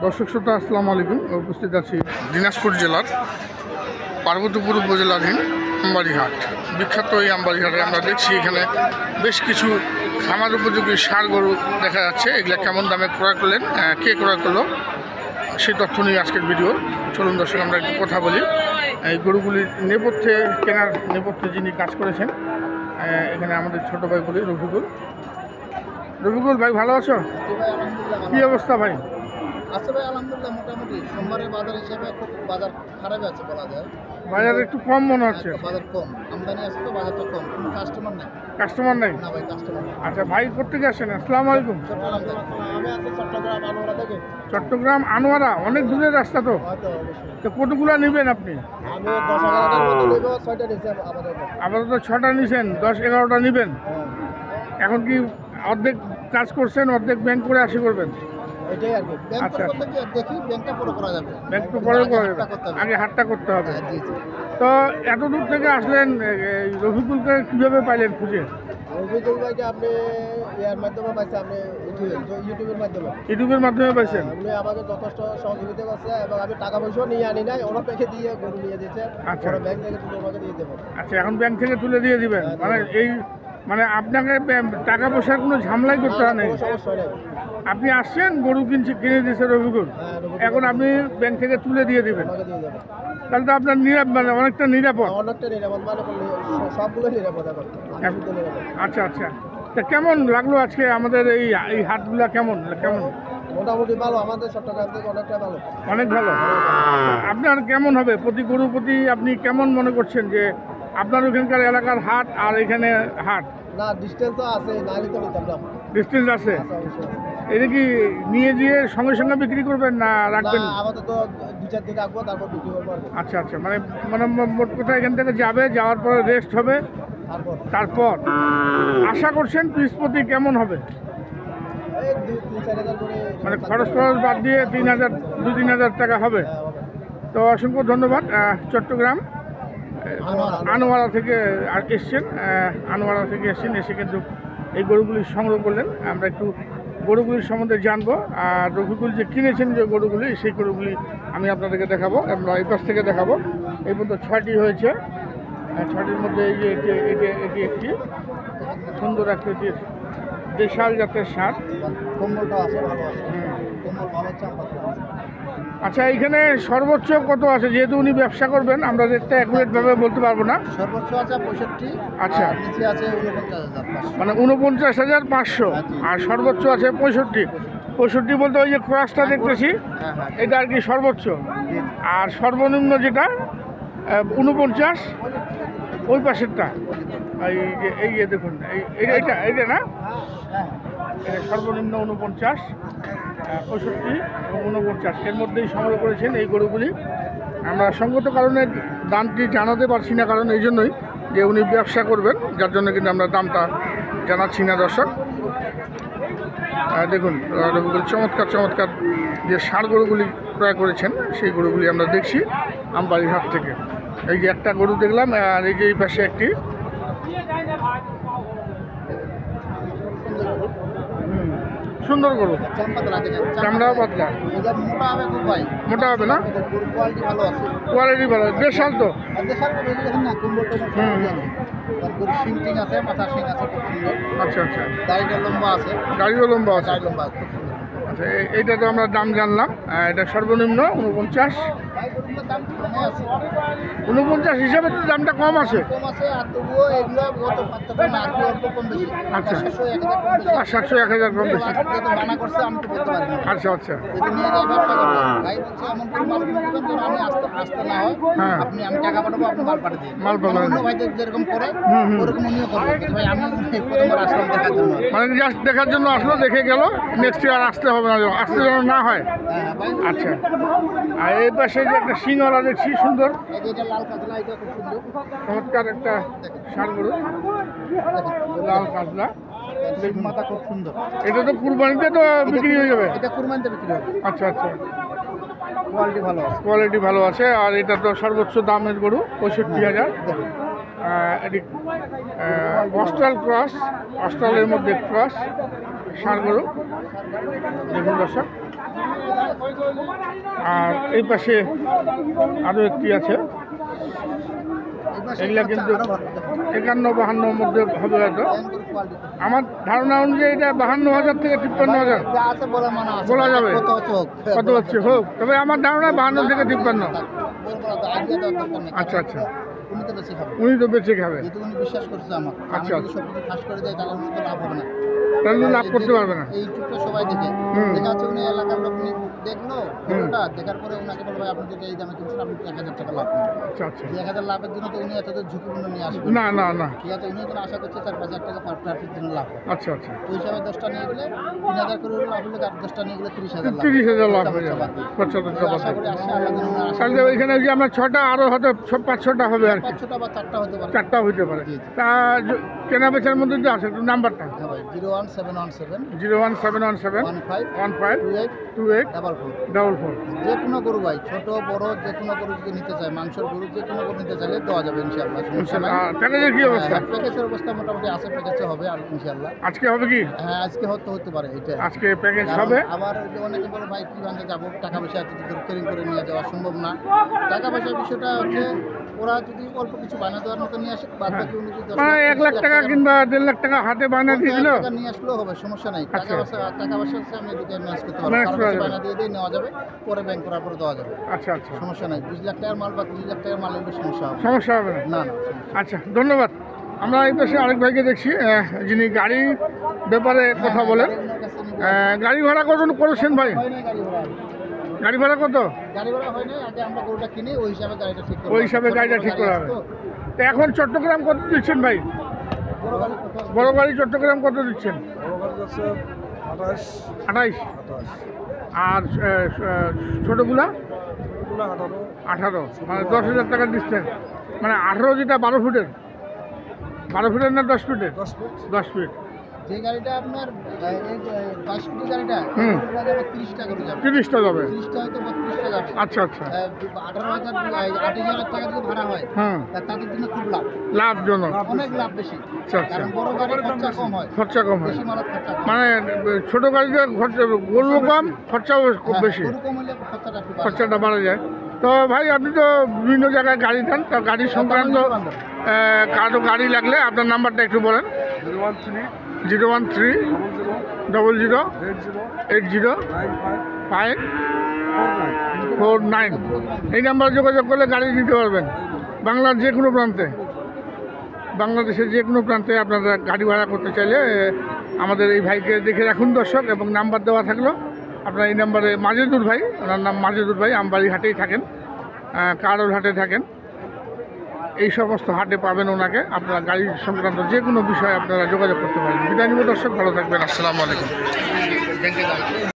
দর্শক শ্রোতা আসসালামু আলাইকুম। উপস্থিত আছি দিনাজপুর জেলার পার্বতীপুর উপজেলাধীন আমবাড়িহাট। বিখ্যাত এই আমবাড়িহাটে আমরা দেখছি এখানে বেশ কিছু খামার উপযোগী ষাঁড় গরু দেখা যাচ্ছে। এগুলো কেমন দামে ক্রয় করলেন, কে ক্রয় করলো, সেই তথ্য নিয়ে আজকের ভিডিও। চলুন দর্শক আমরা একটু কথা বলি। এই গরুগুলির নেপথ্যে, কেনার নেপথ্যে যিনি কাজ করেছেন, এখানে আমাদের ছোটো ভাই বলি রফিকুল। রফিকুল ভাই ভালো আছো? কী অবস্থা ভাই? আছে ভাই আলহামদুলিল্লাহ, মোটামুটি সোমবারের বাজার হিসেবে খুব বাজার খারাপ আছে বলা যায়। বাজার একটু কম মনে হচ্ছে। বাজার কম, আমদানি আছে তো বাজারটা কম, কোনো কাস্টমার নাই। কাস্টমার নাই? না ভাই, কাস্টমার নেই। আচ্ছা ভাই কোথেকে আসেন? আসসালামু আলাইকুম। আমি আছি চট্টগ্রাম আনোয়ারা থেকে। চট্টগ্রাম আনোয়ারা, অনেক দূরের রাস্তা তো। হয়তো অবশ্যই। তো কতগুলো নেবেন আপনি? আমি 10-11টার মতো নেব, 6টা নিয়েছি আপাতত। আপাতত 6টা নিছেন, 10-11টা নেবেন। হ্যাঁ, এখন কি অর্ধেক কাজ করছেন, অর্ধেক ব্যাংক করে আসি করবেন? এটাই আর কি। ব্যাংক আচ্ছা। করতে গিয়ে দেখি ব্যাংকটা পুরো করা যাবে। ব্যাংক তো পরে করে হাটটা করতে হবে। আগে হাটটা করতে হবে। হ্যাঁ, জি জি। তো এত দূর থেকে আসলেন, এই রফিকুলকে কীভাবে পাইলেন খুঁজে? রফিকুল ভাইকে আপনি ইয়ার মাধ্যমে পাইছে, আপনি ইউটিউবের মাধ্যমে। ইউটিউবের মাধ্যমে পাইছেন? উনি আমাকে যথেষ্ট সহযোগিতা করছে এবং আমি টাকা পয়সাও নিয়ে আনি নাই, ওরা থেকে দিয়ে গরু নিয়ে দিয়েছে। আচ্ছা। ওরা ব্যাংক থেকে তুলে আমাকে দিয়ে দেবো। আচ্ছা, এখন ব্যাংক থেকে তুলে দিয়ে দিবেন? মানে এই মানে আপনাকে টাকা পয়সার কোনো ঝামেলাই করতে হয় না? কোনো সমস্যা নেই। আপনি আসছেন, গরু কিনে দিয়েছে রফিকুল, হ্যাঁ, রফিকুল এখন আপনি ব্যাংক থেকে তুলে দিয়ে দিবেন। আমাকে দিয়ে দেবো। তাহলে তো আপনার মানে অনেকটা নিরাপদ। অনেকটা নিরাপদ, মানে সবগুলো নিরাপদ এখন। আমি শুধু নিরাপদ। আচ্ছা আচ্ছা, তা কেমন লাগলো আজকে আমাদের এই হাটগুলা? কেমন কেমন? মোটামুটি ভালো, আমাদের চট্টগ্রাম থেকে অনেকটা ভালো। অনেক ভালো। আপনার কেমন হবে প্রতি গরু প্রতি? আপনি কেমন মনে করছেন যে আপনার ওখানকার এলাকার হাট আর এখানে হাট? না, ডিস্টেন্সও আছে, নাহলে তো নিতাম না। ডিস্টেন্স আছে? আচ্ছা, অবশ্যই আছে। এটা কি নিয়ে গিয়ে সঙ্গে সঙ্গে বিক্রি করবেন না রাখবেন? না, আমাদের তো 2-4 দিন রাখবো, তারপর বিক্রি করবো আর কি। আচ্ছা আচ্ছা, মানে মানে মোট কথা এখান থেকে যাবে, যাওয়ার পরে রেস্ট হবে, তারপর আশা করছেন পিস প্রতি কেমন হবে? এই 2-4 হাজার করে মানে খরচ বাদ দিয়ে 2-3 হাজার টাকা হবে। হ্যাঁ, হবে। তো অসংখ্য ধন্যবাদ। চট্টগ্রাম আনোয়ারা থেকে এসছেন, আনোয়ারা থেকে এসছেন, এসে কিন্তু এই গরুগুলি সংগ্রহ করলেন। আমরা একটু গরুগুলির সম্বন্ধে জানবো, আর রফিকুল যে কিনেছেন যে গরুগুলি, সেই গরুগুলি আমি আপনাদেরকে দেখাবো। আমরা এই পাশ থেকে দেখাবো। এই পর্যন্ত 6টি হয়েছে। 6টির মধ্যে এই যে এটি একটি সুন্দর আকৃতির দেশাল জাতের ষাঁড়। কম্বলটা আছে, ভালো আছে। কম্বল ভালো, চামড়া আছে। আচ্ছা, এখানে সর্বোচ্চ কত আছে? যেহেতু উনি ব্যবসা করবেন, আমরা রেটটা অ্যাকুরেটভাবে বলতে পারবো না। সর্বোচ্চ আছে 65। আচ্ছা। আর নিচে আছে 49,500। মানে 49,500, আর সর্বোচ্চ আছে 65। 65 বলতে ওই যে ক্রসটা দেখতেছি, হ্যাঁ হ্যাঁ, এটা আর কি সর্বোচ্চ। আর সর্বনিম্ন যেটা 49, ওই পাশেরটা। এই যে দেখুন, এইটা না, হ্যাঁ। এটা সর্বনিম্ন 49, 65 এবং 49 এর মধ্যেই সংগ্রহ করেছেন এই গরুগুলি। আমরা সঙ্গত কারণে দামটি জানাতে পারছি না, কারণ এই জন্যই যে উনি ব্যবসা করবেন, যার জন্য কিন্তু আমরা দামটা জানাচ্ছি না দর্শক। দেখুন রবিগুলি চমৎকার চমৎকার যে ষাঁড় গরুগুলি ক্রয় করেছেন, সেই গরুগুলি আমরা দেখছি আমবাড়িহাট থেকে। এই যে একটা গরু দেখলাম, আর এই যে এই পাশে একটি। সুন্দর গরু, চামড়াও পাতলা, মোটা হবে খুব ভাই। মোটা হবে না? কোয়ালিটি ভালো আছে। কোয়ালিটি ভালো, দেশাল তো। শিং টিং আছে, মাথা শিং আছে, খুব সুন্দর। আচ্ছা আচ্ছা, দাড়িটা লম্বা আছে। গাড়িও লম্বা আছে। দাড়ি লম্বা, খুব সুন্দর। আচ্ছা, এইটা তো আমরা দাম জানলাম। এটা সর্বনিম্ন 49। ভাই গরুটার দাম কমে আছে। 49 হিসাবে তো দামটা কম আছে। কম আছে, আর তবুও এগুলো কত পার্থক্য না, আর কি অল্প কম বেশি। আচ্ছা। 700-1000 কম বেশি। 700-1000 কম বেশি। যেহেতু মানা করছে, আমি তো বলতে পারি না। আচ্ছা আচ্ছা, যদি নিয়ে যাই ব্যবসা করবো, ভাই বলছে এমন করে মাল কিনে দেবেন যেন আমি আসতে না হয়। হ্যাঁ। আমি টাকা পাঠাবো, আপনি মাল পাঠিয়ে দিন। মাল পাঠাবেন। অন্য ভাইদের যেরকম করে ওরকম উনিও করবো। কিন্তু ভাই আমি প্রথমবার আসলাম দেখার জন্য। মানে জাস্ট দেখার জন্য আসলো, দেখে গেল, নেক্সট ইয়ার আসতে হবে না, আসতে যেন না হয়। হ্যাঁ ভাই, আচ্ছা, আর এই পাশে যে একটা সিংওয়ালা দেখছি, সুন্দর এই যে এটা লাল কাতলা, এটা খুব সুন্দর। চমৎকার একটা ষাঁড় গরু, লাল কাজলা। দেখুন, মাথা খুব সুন্দর। এটা তো কুরবানিতে তো বিক্রি হয়ে যাবে। এটা কুরবানিতে বিক্রি হবে। আচ্ছা আচ্ছা, কোয়ালিটি ভালো আছে। কোয়ালিটি ভালো আছে। আর এটা তো সর্বোচ্চ দামের গরু, 65,000। দেখুন, এটি অস্ট্রাল ক্রস, অস্ট্রালের মধ্যে ক্রস ষাঁড় গরু। দেখুন দর্শক। আর এই পাশে আরও একটি আছে, এগুলা কিন্তু 51-52 মধ্যে হবে হয়তো। আমার ধারণা অনুযায়ী এটা 52,000 থেকে 53,000 বলা যাবে, কত হচ্ছে হোক, তবে আমার ধারণা 52 থেকে 53। আচ্ছা আচ্ছা, উনি তো বেঁচে খাবে। বিশ্বাস করছে আমার। আচ্ছা, সব কিছু ফাঁস করে দেয়, তাহলে উনি তো লাভ হবে না, তাহলে লাভ করতে পারবে না। এই চুপটা সবাই দেখে দেখা যাচ্ছে উনি এলাকার লোক দেখলো ভিডিওটা দেখার পরে উনাকে বলবে আপনি যদি এই দামে কিনছেন আপনি 1,000 টাকা লাভ নেবেন। আচ্ছা আচ্ছা, 1,000 লাভের জন্য তো উনি এতটা ঝুঁকিপূর্ণ নিয়ে আসবেন না না না। ঠিক আছে, উনি তো আশা করছে 4-5,000 টাকা প্রফিটের জন্য লাভ। আচ্ছা আচ্ছা, ওই হিসাবে 10টা নিয়ে গেলে 3,000 করে লাভ হলে, আর 10টা নিয়ে গেলে 30,000 লাভ। 30,000 লাভ হয়ে যাবে। আশা করি আসছে আল্লাহ যেন উনার আশা তাহলে ওইখানে যে আমরা 6টা আরও হয়তো 5-6টা হবে আর কি, 5-6টা বা 4টা হতে পারে। 4টা হইতে পারে। তা কেনা বেচার মধ্যে যে আছে একটু নাম্বারটা। হ্যাঁ ভাই, 01717 01717 15 28 44। যে কোনো গরু ভাই, ছোট বড় যে কোনো গরু যদি নিতে চায়, মাংসের গরু যে কোনো গরু নিতে চাইলে দেওয়া যাবে ইনশাআল্লাহ। প্যাকেজের কি অবস্থা? প্যাকেজের অবস্থা মোটামুটি আছে, প্যাকেজে হবে আর ইনশাআল্লাহ। আজকে হবে কি? হ্যাঁ, আজকে হতে পারে এটা। আজকে প্যাকেজ হবে। আবার ওই যে অনেকে বলে ভাই কি ভাঙতে যাবো, টাকা পয়সা এত দূর ক্যারিং করে নিয়ে যাওয়া সম্ভব না। টাকা পয়সার বিষয়টা হচ্ছে ওরা যদি অল্প কিছু বানা দেওয়ার মতো নিয়ে আসে, বাদ বাকি উনি যদি 1 লাখ টাকা কিংবা 1.5 লাখ টাকা হাতে বানা দিয়ে দিল, নিয়ে আসলেও হবে, সমস্যা নাই। টাকা পয়সা হচ্ছে আমি এদিকে ম্যানেজ করতে ম্যানেজ করা পারবো, যাবে। বানা দিয়ে নেওয়া যাবে, পরে ব্যাংক করার পরে দেওয়া যাবে। আচ্ছা আচ্ছা, সমস্যা নাই। 20 লাখ টাকার মাল বা 30 লাখ টাকার মাল এলে সমস্যা হবে সমস্যা হবে না। না। আচ্ছা, ধন্যবাদ। আমরা এই পাশে আরেক ভাইকে দেখছি, যিনি গাড়ির ব্যাপারে কথা বলেন। গাড়ি ভাড়া কত করেছেন ভাই? গাড়ি ভাড়া কত? গাড়ি ভাড়া হয় না, আগে আমরা গরুটা কিনি, ওই হিসাবে গাড়িটা ঠিক করব। ওই হিসাবে গাড়িটা ঠিক করা হবে। তো এখন চট্টগ্রাম কত দিচ্ছেন ভাই? বড় গাড়ি চট্টগ্রাম কত দিচ্ছেন? 28। আর ছোটোগুলা 18, মানে 10,000 টাকা ডিস্টেন্স। মানে 18 যেটা 12 ফুটের, 12 ফুটের না 10 ফিটের? 10 ফিট। যে গাড়িটা আপনার 22 ফুটের গাড়িটা, 30টা করে যাবে। 30টা যাবে। 30টা হয়তো 32টা যাবে। আচ্ছা আচ্ছা, 18,000 টাকা যদি ভাড়া হয়, হ্যাঁ, তাদের জন্য খুব লাভ, লাভজনক, অনেক লাভ বেশি। আচ্ছা আচ্ছা, কারণ বড় গাড়ির খরচা কম হয়, খরচা কম হয়। বেশি মালত খরচা কম। মানে ছোটো গাড়িতে খরচা, গরু কম, খরচাও খুব বেশি, গরু কম হলে খরচাটা একটু বাড়ে। খরচাটা বাড়া যায়। তো ভাই, আপনি তো বিভিন্ন জায়গায় গাড়ি দেন, তো গাড়ি সংক্রান্ত কারো গাড়ি লাগলে আপনার নাম্বারটা একটু বলেন। 013 00 80 549। এই নাম্বারে যোগাযোগ করলে গাড়ি দিতে পারবেন। বাংলার যে কোনো প্রান্তে, বাংলাদেশের যে কোনো প্রান্তে আপনারা গাড়ি ভাড়া করতে চাইলে আমাদের এই ভাইকে দেখে রাখুন দর্শক, এবং নাম্বার দেওয়া থাকলো আপনার এই নাম্বারে। মাজেদুর ভাই, ওনার নাম মাজেদুর ভাই, আমবাড়ি হাটেই থাকেন, কারোর হাটে থাকেন। এই সমস্ত হাটে পাবেন ওনাকে। আপনারা গাড়ি সংক্রান্ত যে কোনো বিষয়ে আপনারা যোগাযোগ করতে পারেন। বিদায় নিব দর্শক, ভালো থাকবেন। আসসালামু আলাইকুম।